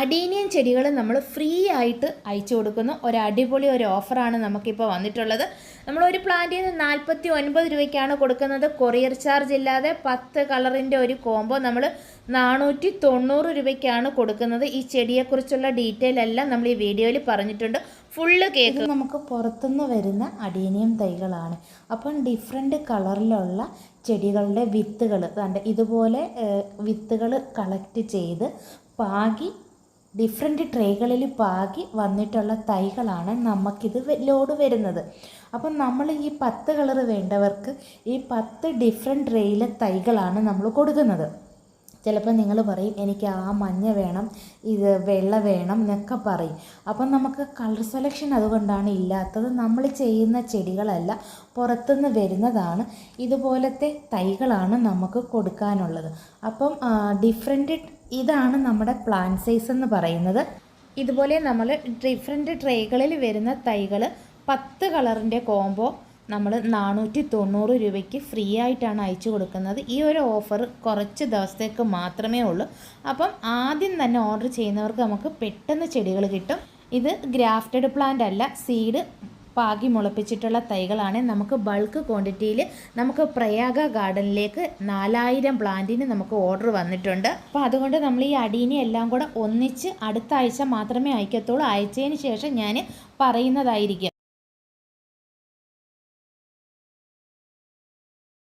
Adenium ചെടികൾ നമ്മൾ free ആയിട്ട് അയച്ചു കൊടുക്കുന്നു. അടിപൊളി ഓഫറാണ് നമുക്കിപ്പോൾ വന്നിട്ടുള്ളത്. നമ്മളൊരു പ്ലാന്റിന് 49 രൂപയ്ക്കാണ് കൊടുക്കുന്നത്. കൊറിയർ ചാർജ് ഇല്ലാതെ 10 കളറിൻ്റെ ഒരു കോംബോ നമ്മൾ 490 രൂപയ്ക്കാണ് കൊടുക്കുന്നത്. ഈ ചെടിയെക്കുറിച്ചുള്ള ഡീറ്റെയിൽ എല്ലാം നമ്മൾ ഈ വീഡിയോയിൽ പറഞ്ഞിട്ടുണ്ട്. ഫുള്ള് കേക്ക് നമുക്ക് പുറത്തുനിന്ന് വരുന്ന അഡീനിയം തൈകളാണ്. അപ്പം ഡിഫറെൻറ്റ് കളറിലുള്ള ചെടികളുടെ വിത്തുകൾ ഇതുപോലെ വിത്തുകൾ കളക്ട് ചെയ്ത് പാകി ഡിഫറെൻറ്റ് ട്രേകളിൽ പാകി വന്നിട്ടുള്ള തൈകളാണ് നമുക്കിത് ലോഡ് വരുന്നത്. അപ്പം നമ്മൾ ഈ 10 കളർ വേണ്ടവർക്ക് ഈ 10 ഡിഫറെൻറ്റ് ട്രേയിലെ തൈകളാണ് നമ്മൾ കൊടുക്കുന്നത്. ചിലപ്പോൾ നിങ്ങൾ പറയും എനിക്ക് ആ മഞ്ഞ വേണം, ഇത് വെള്ള വേണം എന്നൊക്കെ പറയും. അപ്പം നമുക്ക് കളർ സെലക്ഷൻ അതുകൊണ്ടാണ് ഇല്ലാത്തത്. നമ്മൾ ചെയ്യുന്ന ചെടികളല്ല, പുറത്തുനിന്ന് വരുന്നതാണ്. ഇതുപോലത്തെ തൈകളാണ് നമുക്ക് കൊടുക്കാനുള്ളത്. അപ്പം ഇതാണ് നമ്മുടെ പ്ലാന്റ് സൈസ് എന്ന് പറയുന്നത്. ഇതുപോലെ നമ്മൾ ഡിഫറെൻറ്റ് ട്രേകളിൽ വരുന്ന തൈകൾ 10 കളറിൻ്റെ കോംബോ നമ്മൾ 490 രൂപയ്ക്ക് ഫ്രീ ആയിട്ടാണ് അയച്ചു കൊടുക്കുന്നത്. ഈ ഒരു ഓഫർ കുറച്ച് ദിവസത്തേക്ക് മാത്രമേ ഉള്ളൂ. അപ്പം ആദ്യം തന്നെ ഓർഡർ ചെയ്യുന്നവർക്ക് നമുക്ക് പെട്ടെന്ന് ചെടികൾ കിട്ടും. ഇത് ഗ്രാഫ്റ്റഡ് പ്ലാന്റ് അല്ല, സീഡ് പാകി മുളപ്പിച്ചിട്ടുള്ള തൈകളാണ്. നമുക്ക് ബൾക്ക് ക്വാണ്ടിറ്റിയിൽ നമുക്ക് പ്രയാഗ ഗാർഡനിലേക്ക് 4000 പ്ലാന്റിന് നമുക്ക് ഓർഡർ വന്നിട്ടുണ്ട്. അപ്പോൾ അതുകൊണ്ട് നമ്മൾ ഈ അടീനി എല്ലാം കൂടെ ഒന്നിച്ച് അടുത്ത ആഴ്ച മാത്രമേ അയക്കത്തുള്ളൂ. അയച്ചതിന് ശേഷം ഞാൻ പറയുന്നതായിരിക്കും.